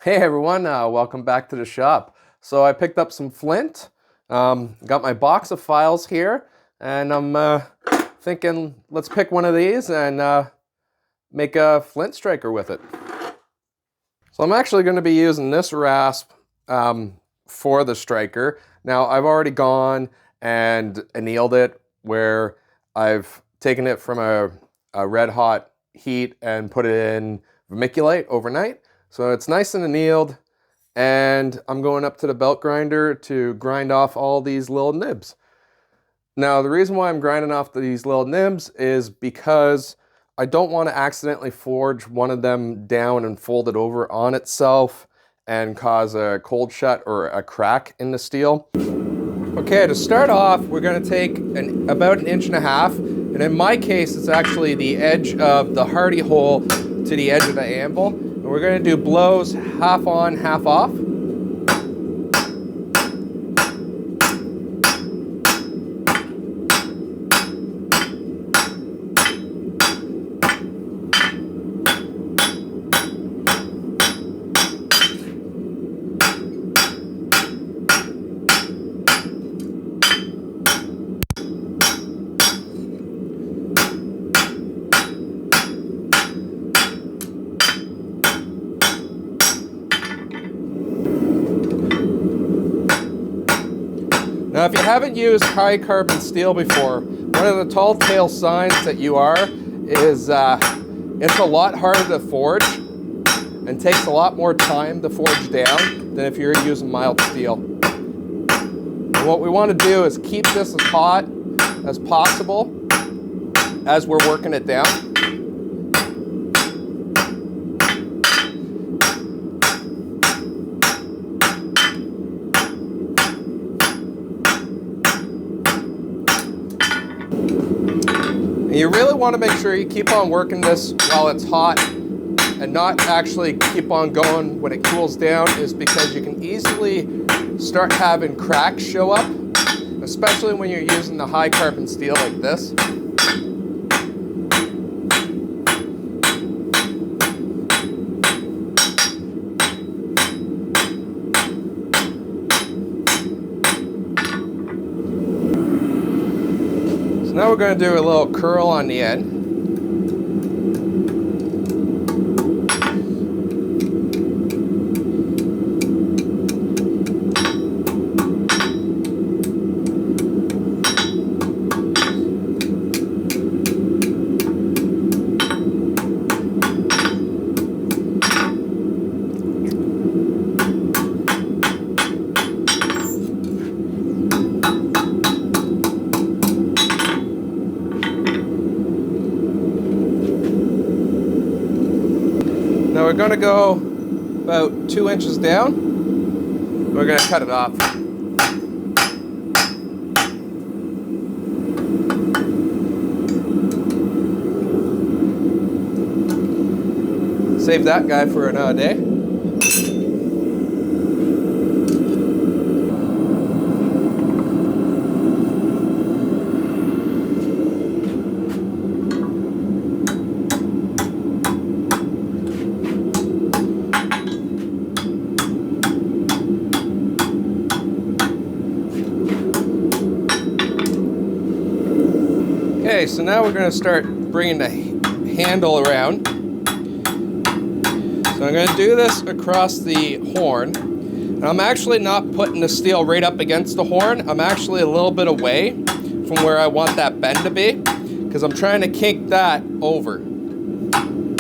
Hey everyone, welcome back to the shop. So I picked up some Flint, got my box of files here, and I'm thinking let's pick one of these and make a Flint striker with it. So I'm actually going to be using this rasp for the striker. Now I've already gone and annealed it where I've taken it from a red hot heat and put it in vermiculite overnight. So it's nice and annealed, and I'm going up to the belt grinder to grind off all these little nibs. Now the reason why I'm grinding off these little nibs is because I don't want to accidentally forge one of them down and fold it over on itself and cause a cold shut or a crack in the steel. Okay, to start off, we're going to take about 1.5 inches, and in my case, it's actually the edge of the hardy hole to the edge of the anvil. And we're going to do blows half on, half off. Now, if you haven't used high carbon steel before, one of the tall tale signs that you are is it's a lot harder to forge and takes a lot more time to forge down than if you're using mild steel. And what we want to do is keep this as hot as possible as we're working it down. You really want to make sure you keep on working this while it's hot and not actually keep on going when it cools down, is because you can easily start having cracks show up, especially when you're using the high carbon steel like this. Now we're going to do a little curl on the end. Now we're going to go about 2 inches down. We're going to cut it off. Save that guy for another day. Okay, so now we're going to start bringing the handle around. So I'm going to do this across the horn. And I'm actually not putting the steel right up against the horn. I'm actually a little bit away from where I want that bend to be, because I'm trying to kink that over. I'm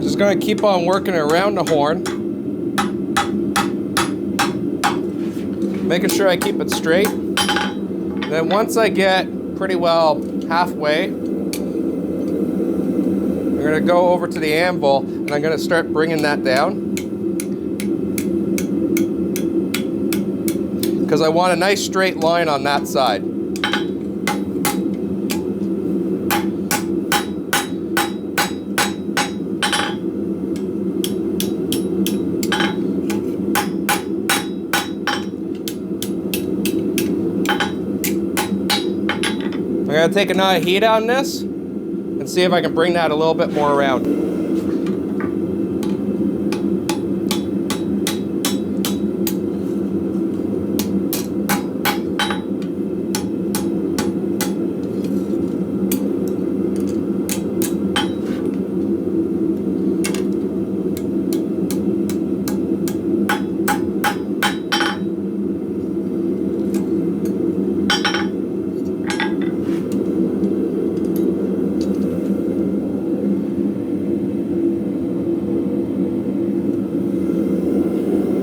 just going to keep on working around the horn, making sure I keep it straight. Then once I get pretty well halfway, I'm going to go over to the anvil and I'm going to start bringing that down, because I want a nice straight line on that side. I'm going to take another heat on this and see if I can bring that a little bit more around.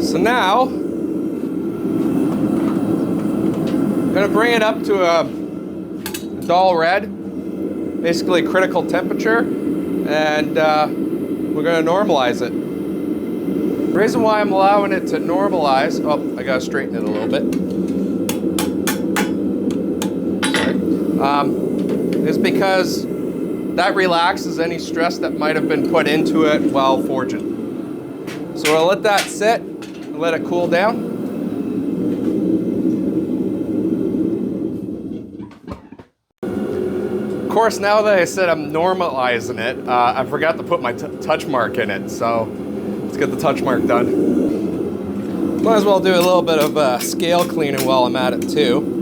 So now, I'm gonna bring it up to a dull red, basically critical temperature, and we're gonna normalize it. The reason why I'm allowing it to normalize, oh, I gotta straighten it a little bit. Sorry. Is because that relaxes any stress that might have been put into it while forging. So we'll let that sit and let it cool down. Of course, now that I said I'm normalizing it, I forgot to put my touch mark in it, so let's get the touch mark done. Might as well do a little bit of scale cleaning while I'm at it too.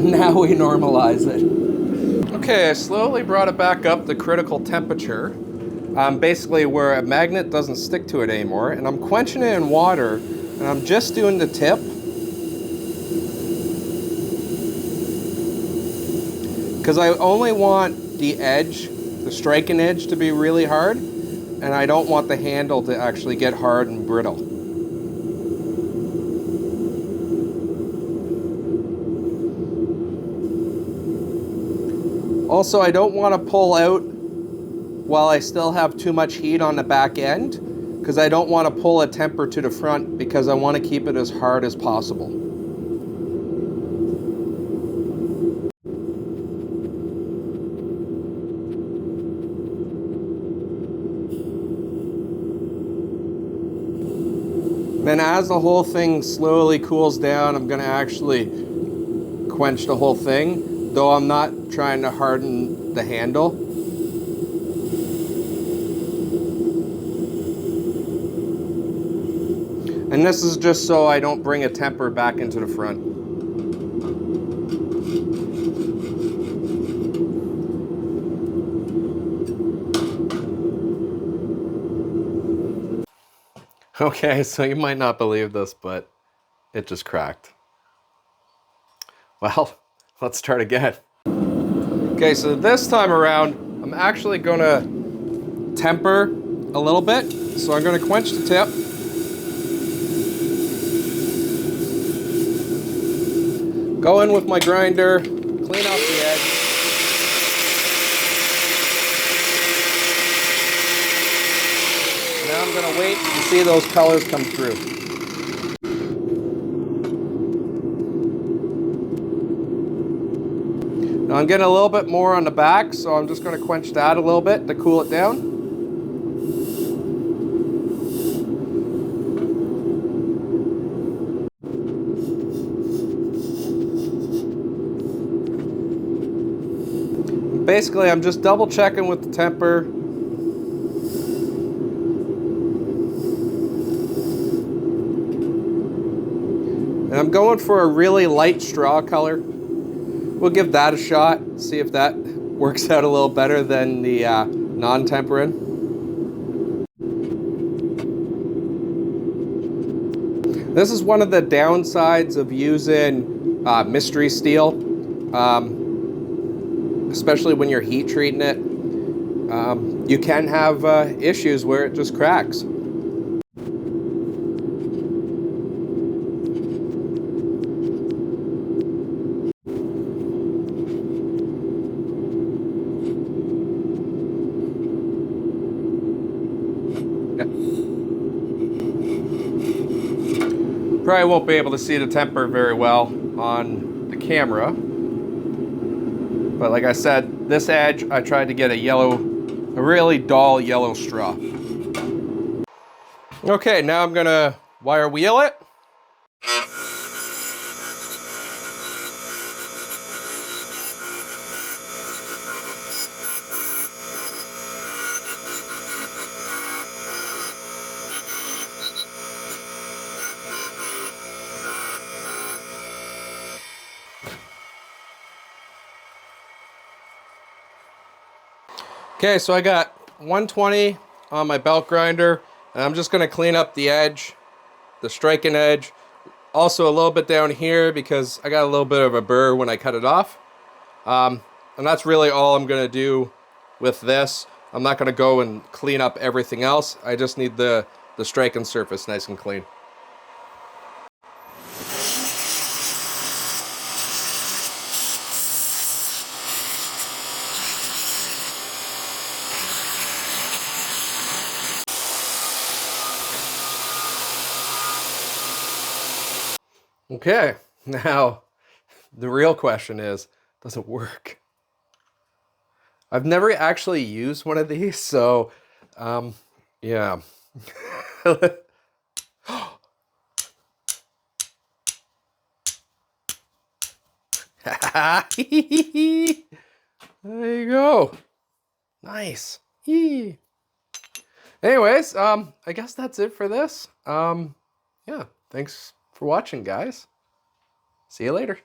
Now we normalize it. Okay, I slowly brought it back up to critical temperature, basically where a magnet doesn't stick to it anymore, and I'm quenching it in water, and I'm just doing the tip. Because I only want the edge, the striking edge, to be really hard, and I don't want the handle to actually get hard and brittle. Also, I don't want to pull out while I still have too much heat on the back end, because I don't want to pull a temper to the front, because I want to keep it as hard as possible. Then as the whole thing slowly cools down, I'm going to actually quench the whole thing, though I'm not trying to harden the handle. And this is just so I don't bring a temper back into the front. Okay, so you might not believe this, but it just cracked. Well, let's start again. Okay, so this time around, I'm actually gonna temper a little bit. So I'm gonna quench the tip. Go in with my grinder, clean off the edge. Now I'm gonna wait and see those colors come through. Now I'm getting a little bit more on the back, so I'm just going to quench that a little bit to cool it down. Basically, I'm just double checking with the temper. And I'm going for a really light straw color. We'll give that a shot, see if that works out a little better than the non-tempering. This is one of the downsides of using mystery steel, especially when you're heat treating it. You can have issues where it just cracks. Probably won't be able to see the temper very well on the camera. But like I said, this edge, I tried to get a really dull yellow straw. Okay, now I'm gonna wire wheel it. Okay, so I got 120 on my belt grinder, and I'm just gonna clean up the edge, the striking edge. Also a little bit down here because I got a little bit of a burr when I cut it off. And that's really all I'm gonna do with this. I'm not gonna go and clean up everything else. I just need the striking surface nice and clean. Okay, now the real question is, does it work? I've never actually used one of these, so yeah. There you go. Nice. Anyways, I guess that's it for this. Yeah, thanks for watching, guys. See you later.